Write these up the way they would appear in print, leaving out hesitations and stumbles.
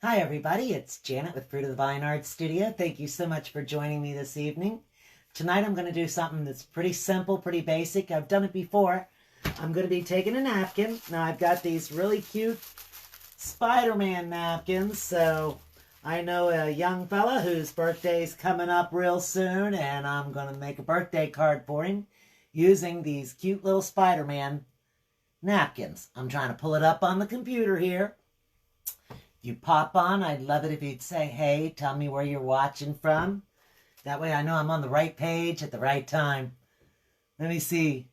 Hi everybody, it's Janet with Fruit of the Vine Art Studio. Thank you so much for joining me this evening. Tonight I'm going to do something that's pretty simple, pretty basic. I've done it before. I'm going to be taking a napkin. Now I've got these really cute Spider-Man napkins, so I know a young fella whose birthday's coming up real soon, and I'm going to make a birthday card for him using these cute little Spider-Man napkins. I'm trying to pull it up on the computer here. You pop on, I'd love it if you'd say, hey, tell me where you're watching from. That way I know I'm on the right page at the right time. Let me see.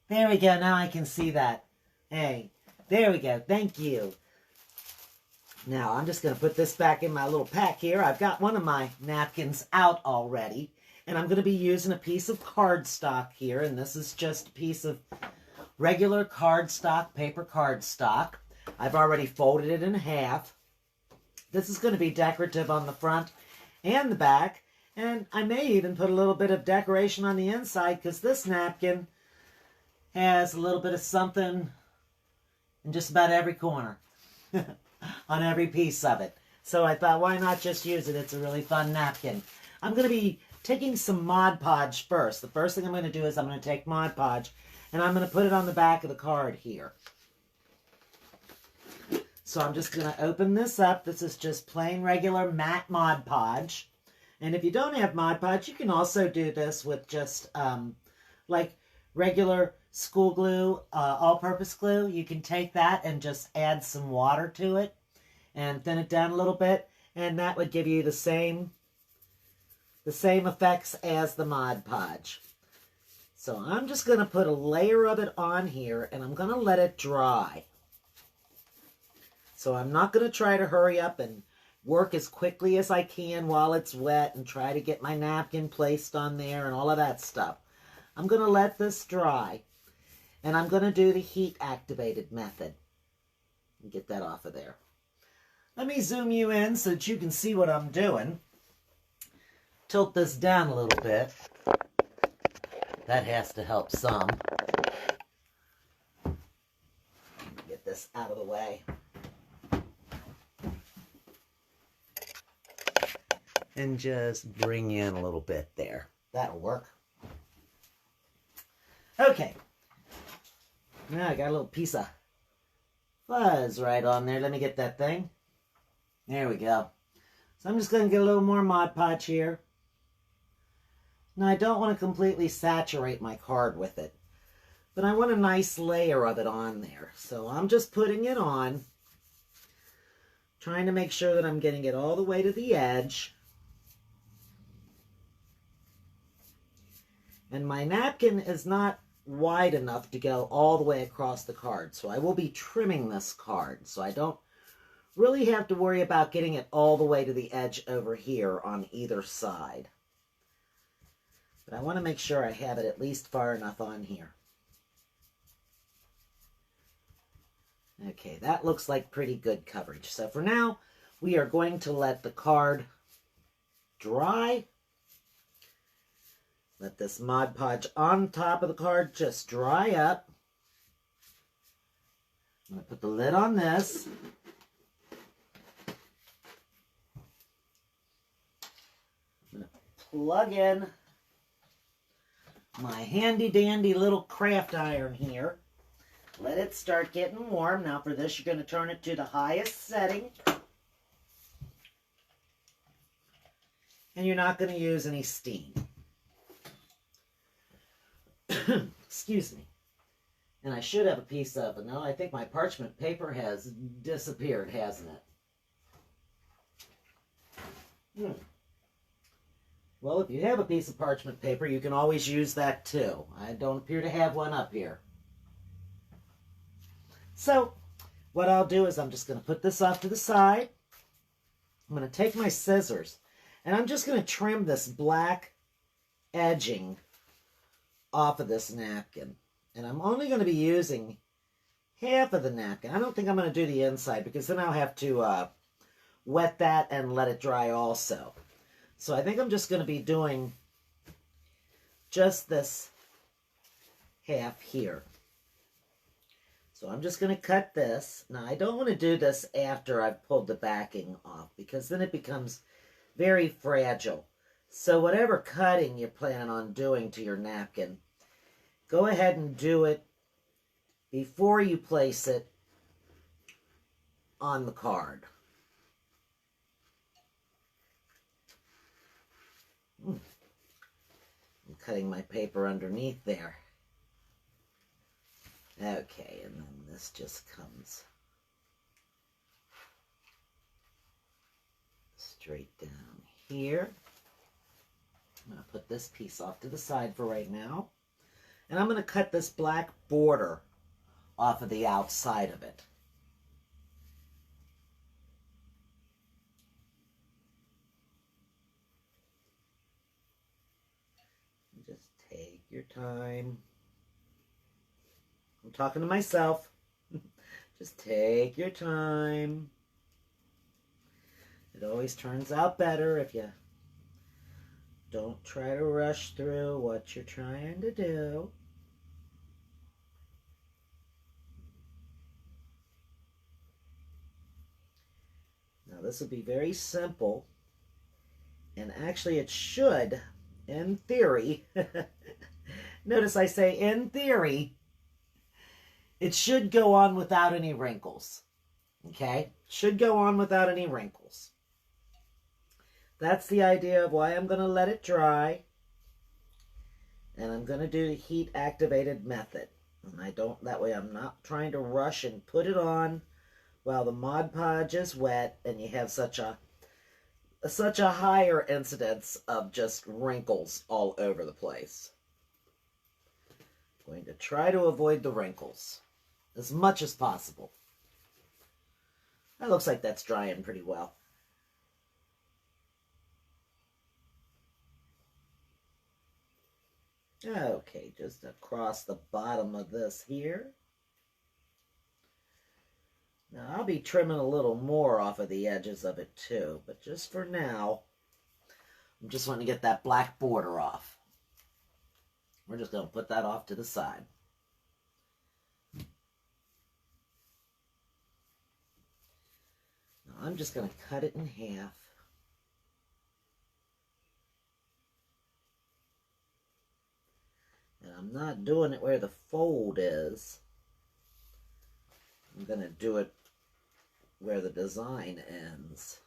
There we go, now I can see that. Hey, there we go, thank you. Now I'm just going to put this back in my little pack here. I've got one of my napkins out already. And I'm going to be using a piece of cardstock here. And this is just a piece of regular cardstock, paper cardstock. I've already folded it in half. This is going to be decorative on the front and the back. And I may even put a little bit of decoration on the inside because this napkin has a little bit of something in just about every corner on every piece of it. So I thought, why not just use it? It's a really fun napkin. I'm going to be taking some Mod Podge first. The first thing I'm going to do is I'm going to take Mod Podge and I'm going to put it on the back of the card here. So I'm just going to open this up. This is just plain regular matte Mod Podge. And if you don't have Mod Podge, you can also do this with just like regular school glue, all-purpose glue. You can take that and just add some water to it and thin it down a little bit. And that would give you the same effects as the Mod Podge. So I'm just going to put a layer of it on here and I'm going to let it dry. So I'm not going to try to hurry up and work as quickly as I can while it's wet and try to get my napkin placed on there and all of that stuff. I'm going to let this dry and I'm going to do the heat activated method and get that off of there. Let me zoom you in so that you can see what I'm doing. Tilt this down a little bit. That has to help some. Get this out of the way. And just bring in a little bit there. That'll work. Okay. Now I got a little piece of fuzz right on there. Let me get that thing. There we go. So I'm just going to get a little more Mod Podge here. Now I don't want to completely saturate my card with it, but I want a nice layer of it on there. So I'm just putting it on, trying to make sure that I'm getting it all the way to the edge. And my napkin is not wide enough to go all the way across the card. So I will be trimming this card. So I don't really have to worry about getting it all the way to the edge over here on either side. But I want to make sure I have it at least far enough on here. Okay, that looks like pretty good coverage. So for now, we are going to let the card dry. Let this Mod Podge on top of the card just dry up. I'm going to put the lid on this. I'm going to plug in my handy dandy little craft iron here. Let it start getting warm. Now for this, you're going to turn it to the highest setting. And you're not going to use any steam. Excuse me. And I should have a piece of it. No, I think my parchment paper has disappeared, hasn't it? Well, if you have a piece of parchment paper, you can always use that too. I don't appear to have one up here. So, what I'll do is I'm just going to put this off to the side. I'm going to take my scissors, and I'm just going to trim this black edging off of this napkin. And I'm only going to be using half of the napkin. I don't think I'm going to do the inside because then I'll have to wet that and let it dry also. So I think I'm just going to be doing just this half here. So So I'm just going to cut this. Now, I don't want to do this after I've pulled the backing off because then it becomes very fragile. So whatever cutting you're planning on doing to your napkin, go ahead and do it before you place it on the card. I'm cutting my paper underneath there. Okay, and then this just comes straight down here. I'm going to put this piece off to the side for right now. And I'm going to cut this black border off of the outside of it. Just take your time. I'm talking to myself. Just take your time. It always turns out better if you don't try to rush through what you're trying to do. Now this will be very simple, and actually it should, in theory, notice I say in theory, it should go on without any wrinkles. Okay? Should go on without any wrinkles. That's the idea of why I'm going to let it dry. And I'm going to do the heat activated method. And that way I'm not trying to rush and put it on while the Mod Podge is wet and you have such a higher incidence of just wrinkles all over the place. I'm going to try to avoid the wrinkles as much as possible. That looks like that's drying pretty well. Okay, just across the bottom of this here. Now, I'll be trimming a little more off of the edges of it too, but just for now, I'm just wanting to get that black border off. We're just going to put that off to the side. Now, I'm just going to cut it in half. And I'm not doing it where the fold is. I'm going to do it where the design ends.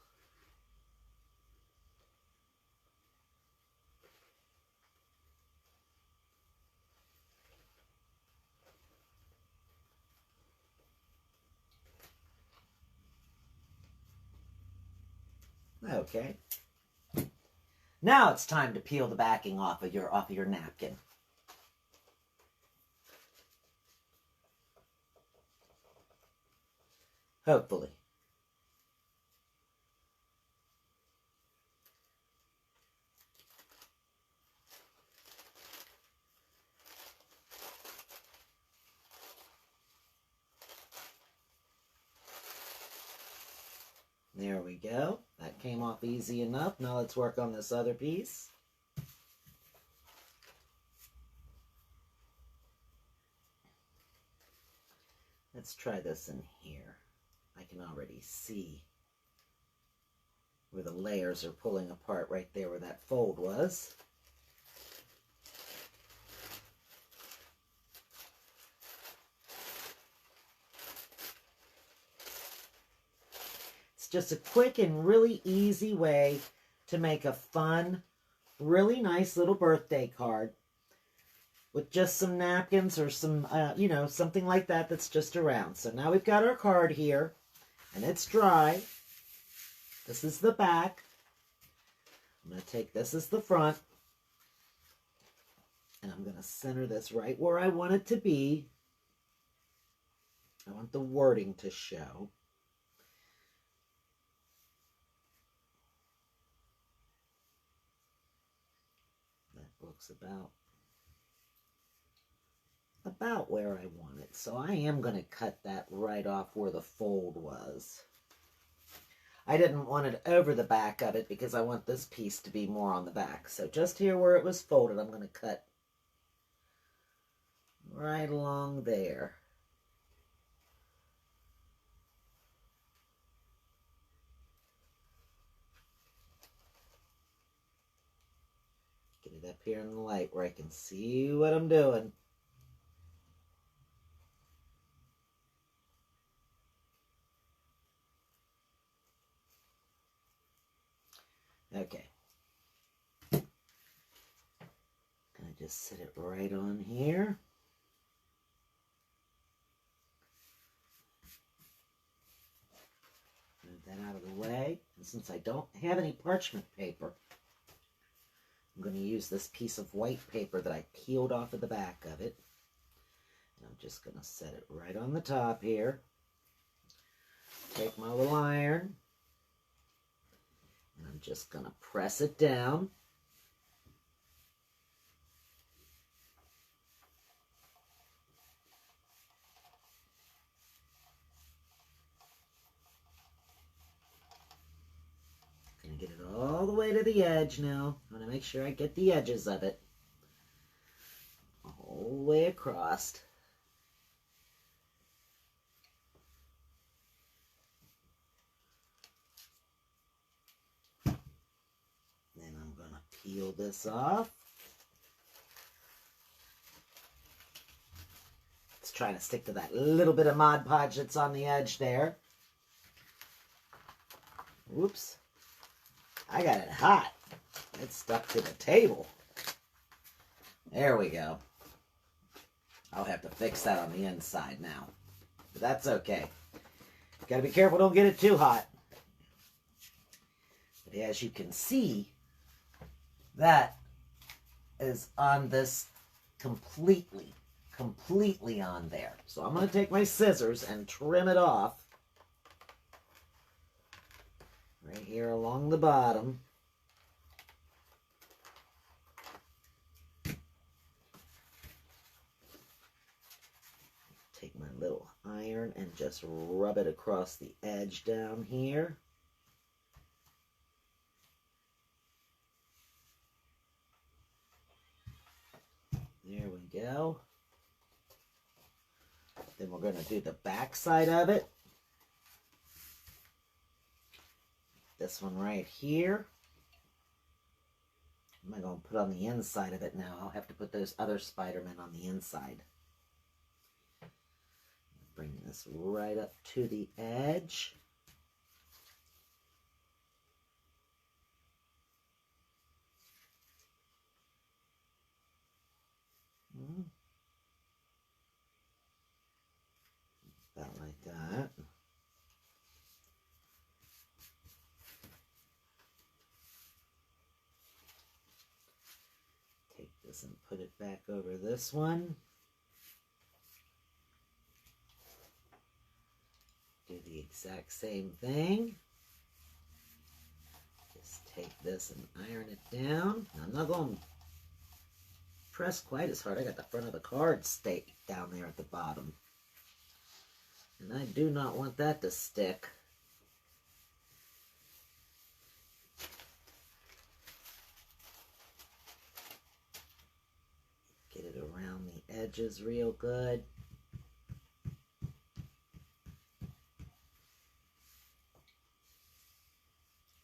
Okay. Now it's time to peel the backing off of your napkin. Hopefully. There we go. That came off easy enough. Now let's work on this other piece. Let's try this in here. I can already see where the layers are pulling apart right there where that fold was. It's just a quick and really easy way to make a fun, really nice little birthday card with just some napkins or some, something like that that's just around. So now we've got our card here, and it's dry. This is the back. I'm going to take this as the front, and I'm going to center this right where I want it to be. I want the wording to show. That looks about where I want it. So I am going to cut that right off where the fold was. I didn't want it over the back of it because I want this piece to be more on the back. So just here where it was folded, I'm going to cut right along there. up here in the light where I can see what I'm doing. Okay. Gonna just sit it right on here. Move that out of the way. And since I don't have any parchment paper, I'm going to use this piece of white paper that I peeled off of the back of it. And I'm just going to set it right on the top here. Take my little iron. And I'm just going to press it down. Gonna get it all the way to the edge now. I'm gonna make sure I get the edges of it the whole way across. Then I'm gonna peel this off. It's trying to stick to that little bit of Mod Podge that's on the edge there. Whoops. I got it hot. It's stuck to the table. There we go. I'll have to fix that on the inside now. But that's okay. Gotta be careful, don't get it too hot. But as you can see, that is on this completely on there. So I'm going to take my scissors and trim it off. Right here along the bottom. Take my little iron and just rub it across the edge down here. There we go. Then we're going to do the back side of it. This one right here. What am I going to put on the inside of it now? I'll have to put those other Spider-Men on the inside. Bring this right up to the edge. About like that. Take this and put it back over this one. Do the exact same thing. Just take this and iron it down. I'm not going to press quite as hard. I got the front of the card staked down there at the bottom. And I do not want that to stick. Get it around the edges real good.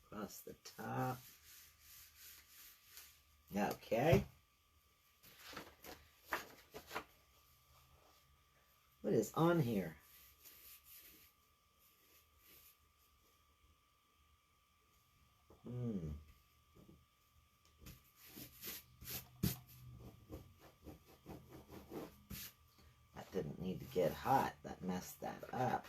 Across the top. Okay. What is on here? That didn't need to get hot. That messed that up.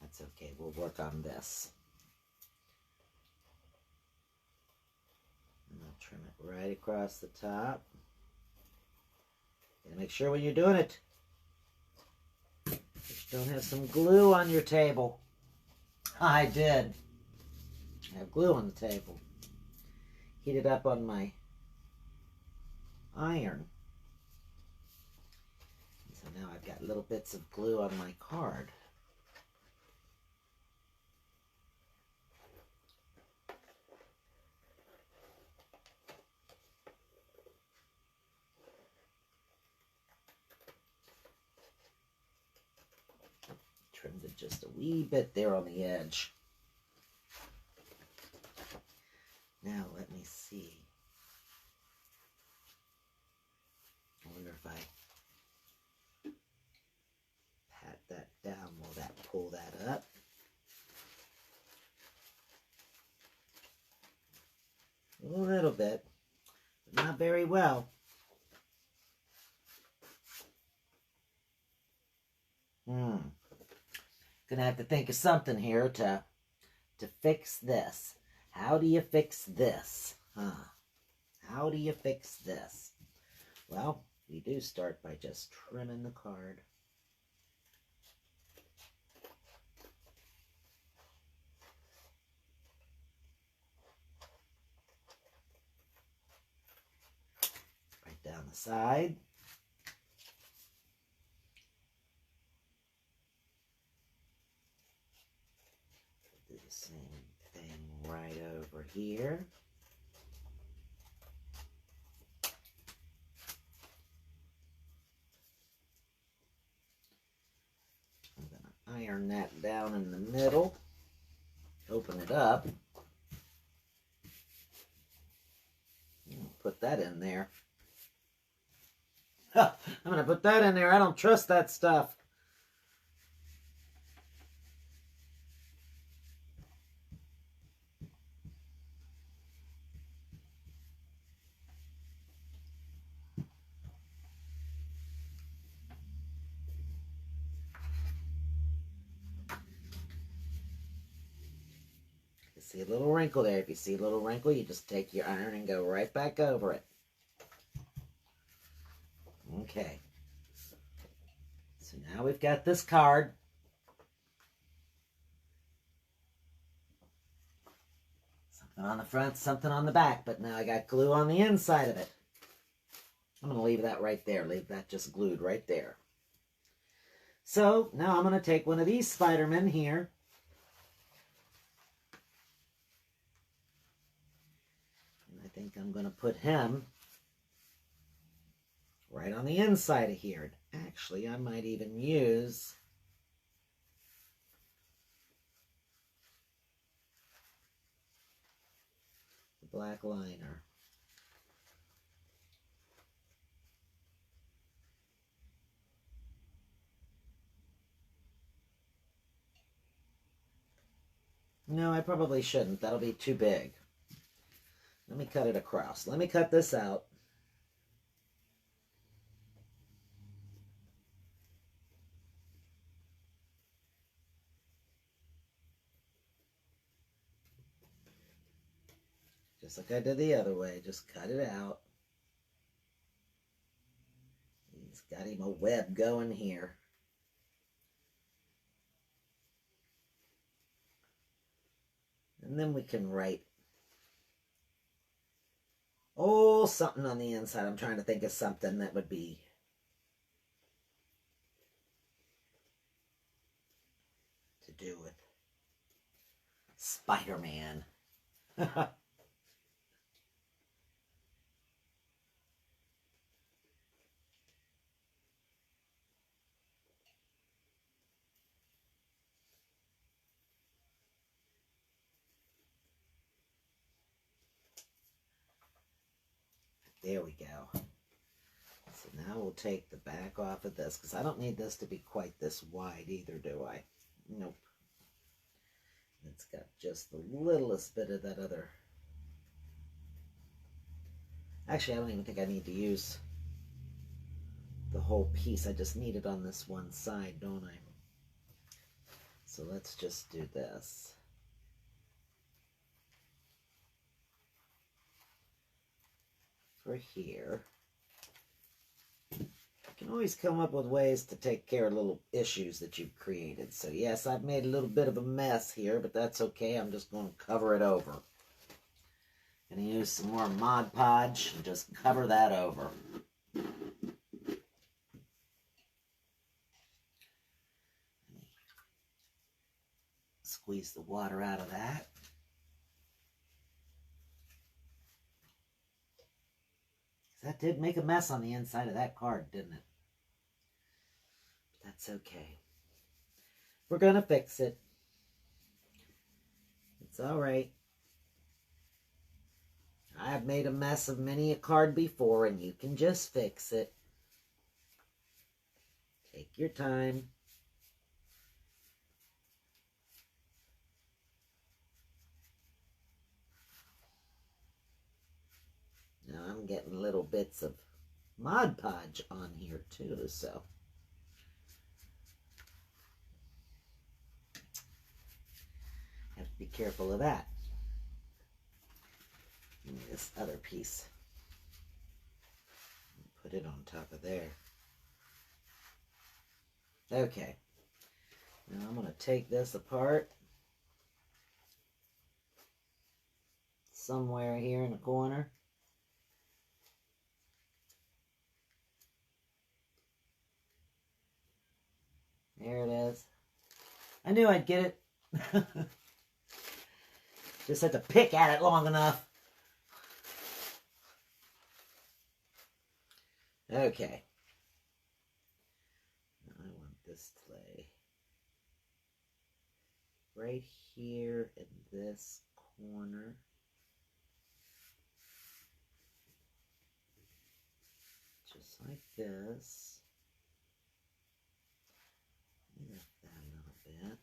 That's okay. We'll work on this. And I'll trim it right across the top. And make sure when you're doing it, that you don't have some glue on your table. I did. I have glue on the table. Heated up on my iron. So now I've got little bits of glue on my card. just a wee bit there on the edge. Now let me see. I wonder if I pat that down, will that pull that up? A little bit, but not very well. Gonna have to think of something here to fix this. How do you fix this? How do you fix this? Well, we do start by just trimming the card. Right down the side. Do the same thing right over here. I'm going to iron that down in the middle. Open it up. Put that in there. I'm going to put that in there. I don't trust that stuff. See a little wrinkle there. If you see a little wrinkle, you just take your iron and go right back over it. Okay. So now we've got this card. Something on the front, something on the back, but now I got glue on the inside of it. I'm going to leave that right there. Leave that just glued right there. So now I'm going to take one of these Spider-Men here. I think I'm going to put him right on the inside of here. Actually, I might even use the black liner. No, I probably shouldn't. That'll be too big. Let me cut it across. Let me cut this out. Just like I did the other way. Just cut it out. He's got him a web going here. And then we can write something on the inside. I'm trying to think of something that would be to do with Spider-Man. There we go. So now we'll take the back off of this, because I don't need this to be quite this wide either, do I? Nope. It's got just the littlest bit of that other. Actually, I don't even think I need to use the whole piece. I just need it on this one side, don't I? So let's just do this. For here. You can always come up with ways to take care of little issues that you've created. So yes, I've made a little bit of a mess here, but that's okay. I'm just going to cover it over. Going to use some more Mod Podge and just cover that over. Squeeze the water out of that. That did make a mess on the inside of that card, didn't it? But that's okay. We're going to fix it. It's all right. I've made a mess of many a card before, and you can just fix it. Take your time. Now I'm getting little bits of Mod Podge on here too, so have to be careful of that. Give me this other piece. Put it on top of there. Okay. Now I'm going to take this apart. Somewhere here in the corner. There it is. I knew I'd get it. Just had to pick at it long enough. Okay. I want this to lay right here in this corner. Just like this. Lift that a little bit.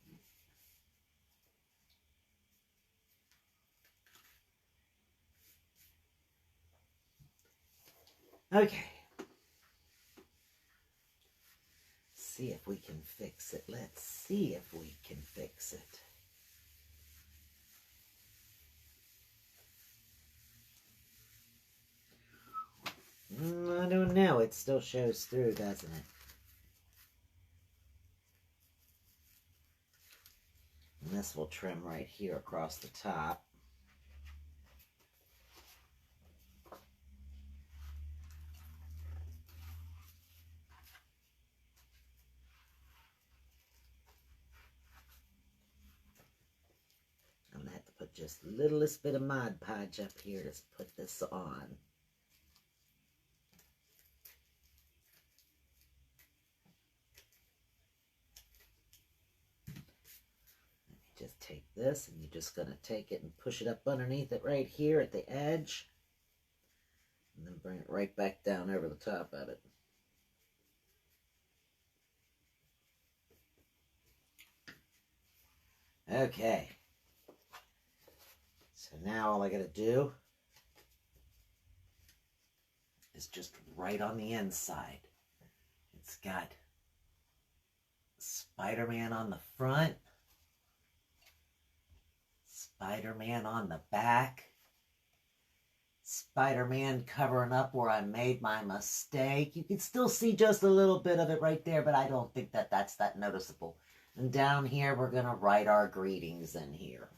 Okay. See if we can fix it. Let's see if we can fix it. I don't know. It still shows through, doesn't it? And this will trim right here across the top. I'm going to have to put just the littlest bit of Mod Podge up here to put this on. Just take this, and you're just going to take it and push it up underneath it right here at the edge. And then bring it right back down over the top of it. Okay. So now all I got to do is just right on the inside. It's got Spider-Man on the front. Spider-Man on the back. Spider-Man covering up where I made my mistake. You can still see just a little bit of it right there, but I don't think that that's that noticeable. And down here, we're going to write our greetings in here.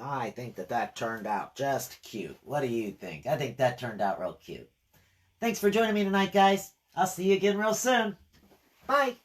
I think that that turned out just cute. What do you think? I think that turned out real cute. Thanks for joining me tonight, guys. I'll see you again real soon. Bye.